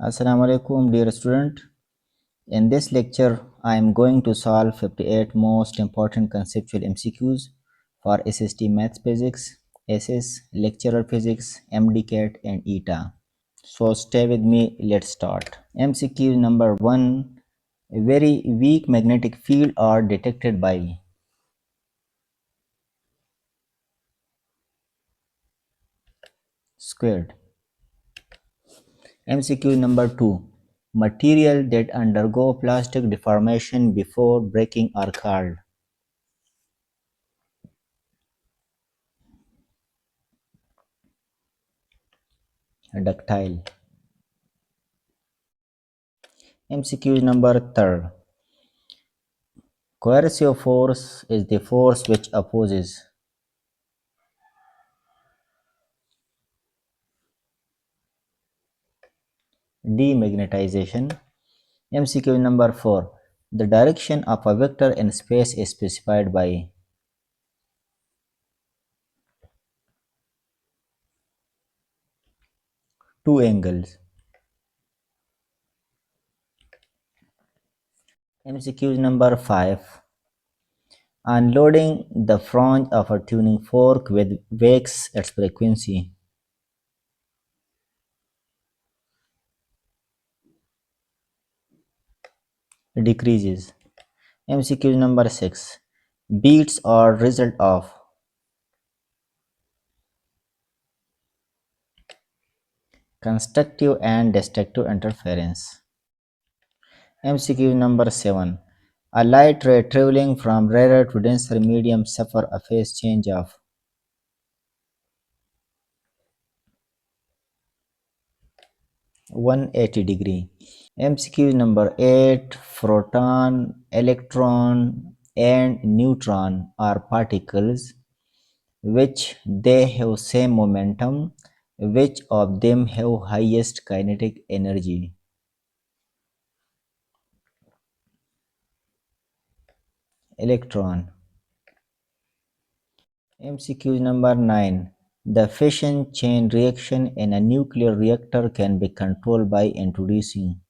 Assalamu alaikum dear student. In this lecture I am going to solve 58 most important conceptual MCQs for SST Maths Physics, SS Lecturer Physics, MDCAT and ETEA. So stay with me, let's start. MCQ number 1. A very weak magnetic field are detected by squared. MCQ number 2. Material that undergo plastic deformation before breaking are called ductile. MCQ number 3. Coercive force is the force which opposes demagnetization. MCQ number 4. The direction of a vector in space is specified by two angles. MCQ number 5. Unloading the flange of a tuning fork with wakes its frequency. Decreases. MCQ number 6. Beats are result of constructive and destructive interference. MCQ number 7. A light ray traveling from rarer to denser medium suffer a phase change of 180 degree. MCQ number 8. Proton, electron and neutron are particles which they have same momentum. Which of them have highest kinetic energy? Electron. MCQ number 9. The fission chain reaction in a nuclear reactor can be controlled by introducing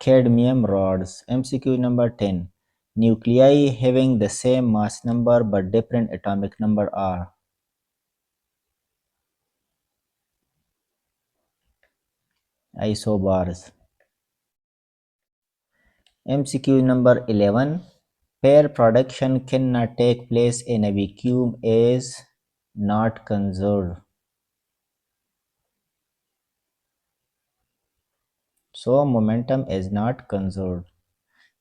cadmium rods. MCQ number 10. Nuclei having the same mass number but different atomic number are isobars. MCQ number 11. Pair production cannot take place in a vacuum is not conserved. So momentum is not conserved.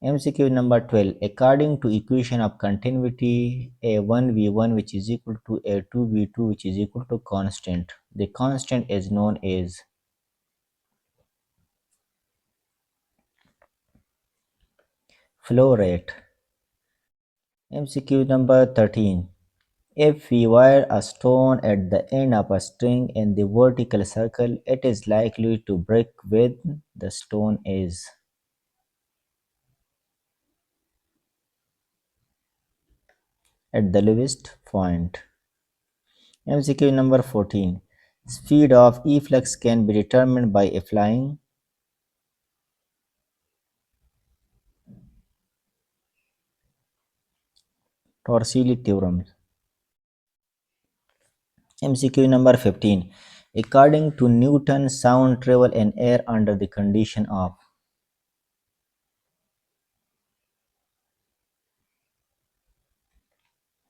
MCQ number 12. According to equation of continuity, A1V1 which is equal to A2V2 which is equal to constant. The constant is known as flow rate. MCQ number 13. If we wire a stone at the end of a string in the vertical circle, it is likely to break with the stone is at the lowest point. MCQ number 14. Speed of efflux can be determined by applying Torricelli theorem. MCQ number 15. According to Newton, sound travel in air under the condition of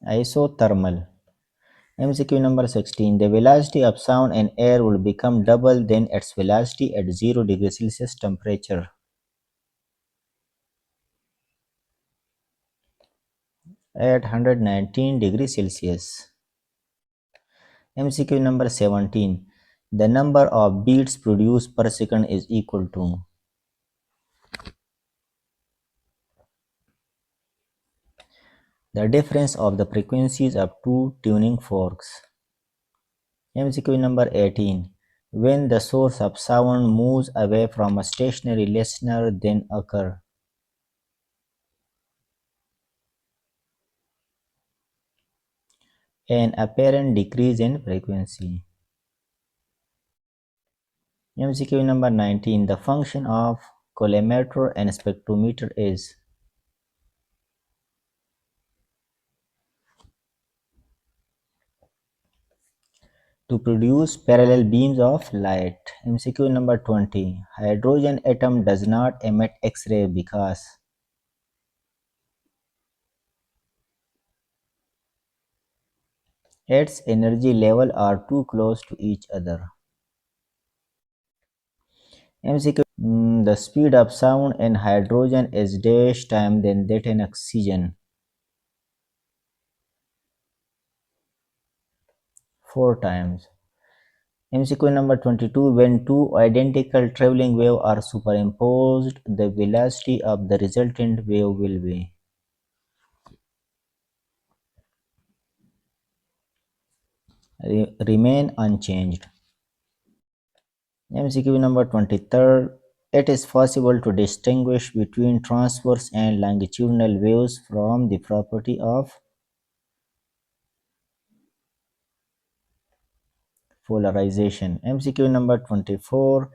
isothermal. MCQ number 16. The velocity of sound in air will become double than its velocity at 0 degree Celsius temperature. At 119 degrees Celsius. MCQ number 17. The number of beats produced per second is equal to the difference of the frequencies of two tuning forks. MCQ number 18. When the source of sound moves away from a stationary listener, then occur An apparent decrease in frequency. MCQ number 19. The function of collimator and spectrometer is to produce parallel beams of light. MCQ number 20. Hydrogen atom does not emit X-ray because its energy level are too close to each other. MCQ. The speed of sound in hydrogen is dash time than that in oxygen. 4 times. MCQ number 22. When two identical traveling waves are superimposed, the velocity of the resultant wave will be remain unchanged. MCQ number 23. It is possible to distinguish between transverse and longitudinal waves from the property of polarization. MCQ number 24.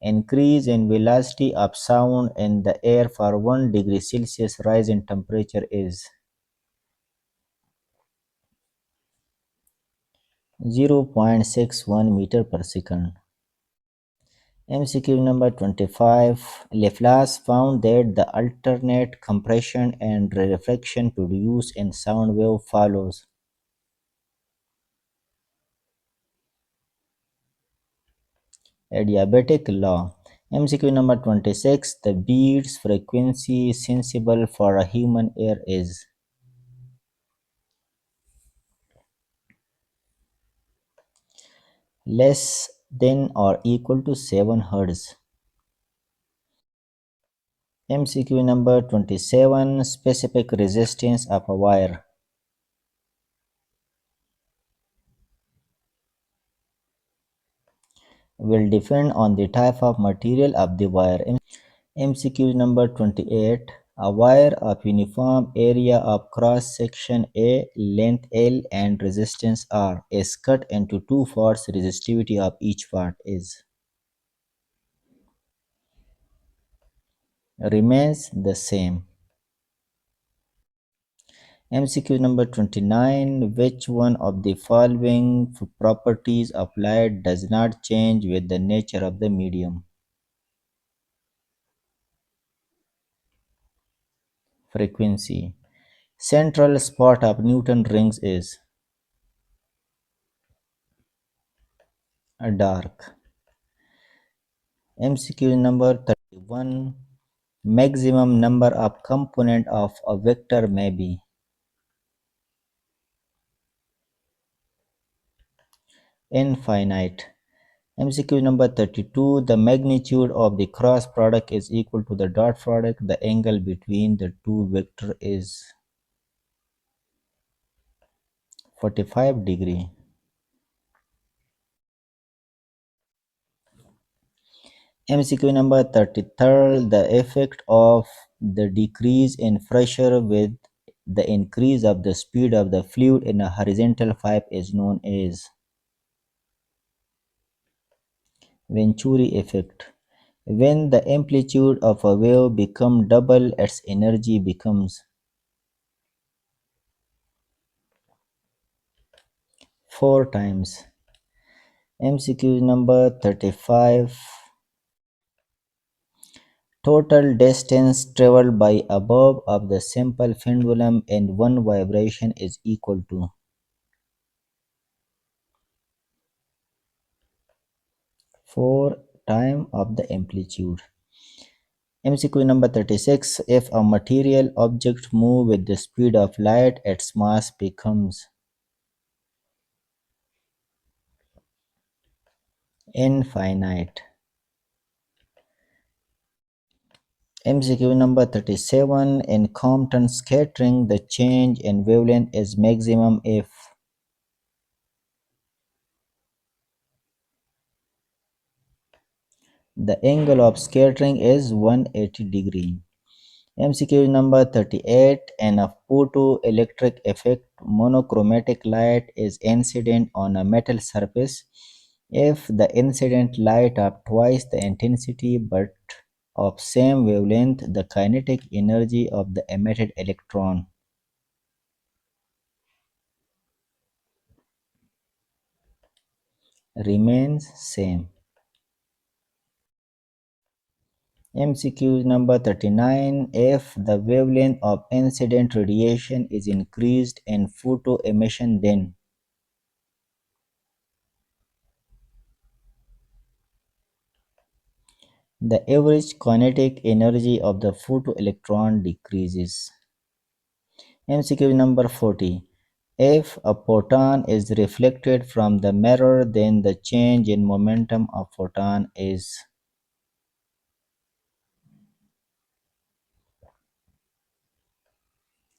Increase in velocity of sound in the air for 1 degree Celsius rise in temperature is 0.61 meter per second. MCQ number 25. Laplace found that the alternate compression and reflection produced in sound wave follows adiabatic law. MCQ number 26. The beat's frequency sensible for a human ear is less than or equal to 7 Hz. MCQ number 27. Specific resistance of a wire will depend on the type of material of the wire. MCQ number 28. A wire of uniform area of cross section A, length L and resistance R is cut into two parts. Resistivity of each part is remains the same. MCQ number 29. Which one of the following properties of light does not change with the nature of the medium? Frequency. Central spot of Newton rings is dark. MCQ number 31. Maximum number of component of a vector may be infinite. MCQ number 32. The magnitude of the cross product is equal to the dot product. The angle between the two vectors is 45 degree. MCQ number 33. The effect of the decrease in pressure with the increase of the speed of the fluid in a horizontal pipe is known as Venturi effect. When the amplitude of a wave becomes double, its energy becomes 4 times. MCQ number 35. Total distance traveled by a bob of the simple pendulum in one vibration is equal to 4 times of the amplitude. MCQ number 36. If a material object moves with the speed of light, its mass becomes infinite. MCQ number 37. In Compton scattering, the change in wavelength is maximum if the angle of scattering is 180 degree. MCQ number 38. In a photoelectric effect, monochromatic light is incident on a metal surface if the incident light of twice the intensity but of same wavelength, the kinetic energy of the emitted electron remains same. MCQ number 39. If the wavelength of incident radiation is increased in photo emission, then the average kinetic energy of the photoelectron decreases. MCQ number 40. If a photon is reflected from the mirror, then the change in momentum of photon is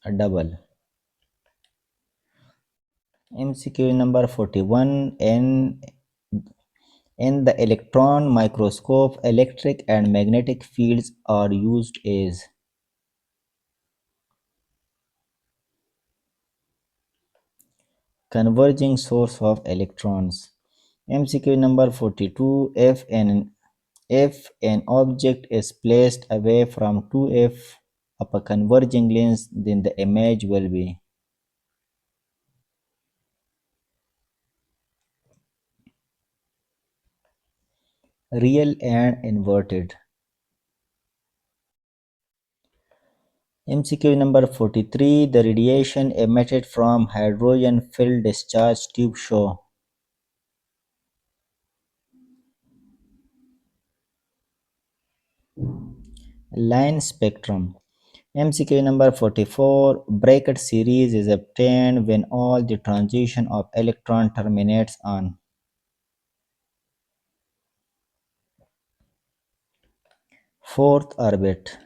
a double. MCQ number 41. In the electron microscope, electric and magnetic fields are used as converging source of electrons. MCQ number 42. If an object is placed away from 2f of a converging lens, then the image will be real and inverted. MCQ number 43. The radiation emitted from hydrogen-filled discharge tube show line spectrum. MCQ number 44. Bracket series is obtained when all the transition of electron terminates on fourth orbit.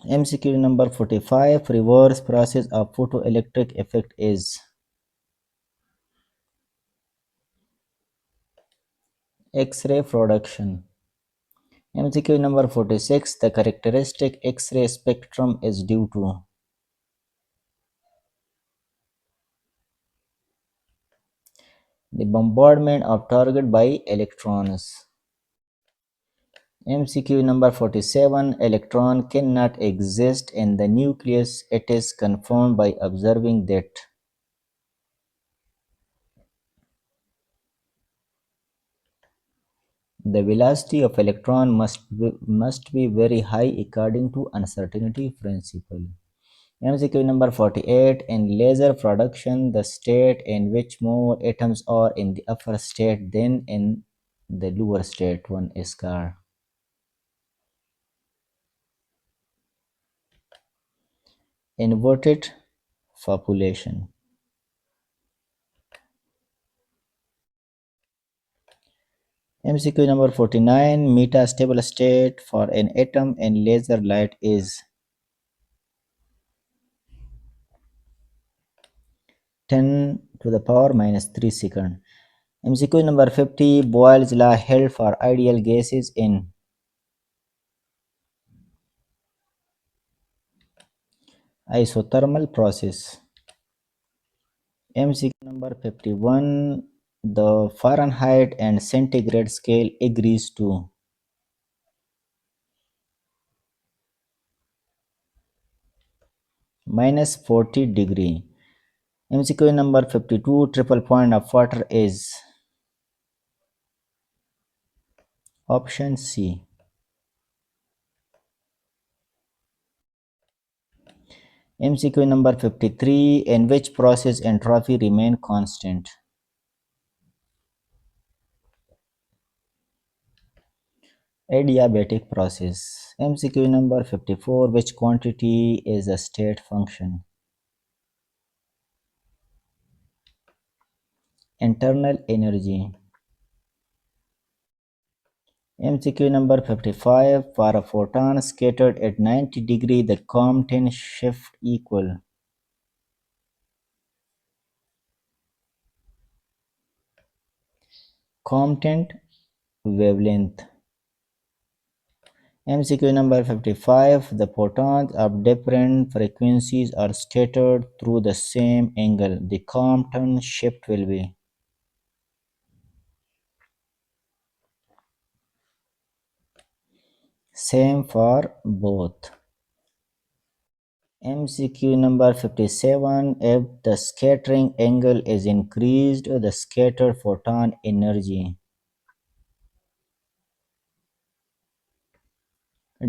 MCQ number 45. Reverse process of photoelectric effect is X-ray production. MCQ number 46. The characteristic X-ray spectrum is due to the bombardment of target by electrons. MCQ number 47. Electron cannot exist in the nucleus. It is confirmed by observing that the velocity of electron must be very high according to uncertainty principle. MCQ number 48. In laser production, the state in which more atoms are in the upper state than in the lower state, one is called inverted population. MCQ number 49. Metastable state for an atom in laser light is 10 to the power minus 3 second. MCQ number 50. Boyle's law held for ideal gases in isothermal process. MCQ number 51. The Fahrenheit and centigrade scale agrees to minus 40 degree. MCQ number 52. Triple point of water is option C. MCQ number 53. In which process entropy remain constant? Adiabatic process. MCQ number 54. Which quantity is a state function? Internal energy. MCQ number 55. For a photon scattered at 90 degree, the Compton shift equal Compton wavelength. MCQ number 55. The photons of different frequencies are scattered through the same angle. The Compton shift will be same for both. MCQ number 57. If the scattering angle is increased, the scattered photon energy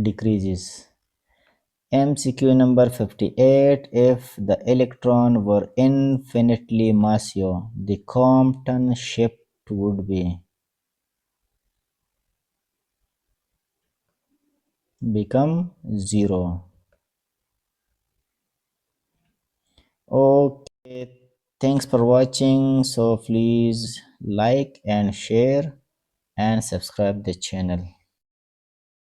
decreases. MCQ number 58. If the electron were infinitely massive, the Compton shift would be become 0. Okay, thanks for watching. So please like and share and subscribe the channel.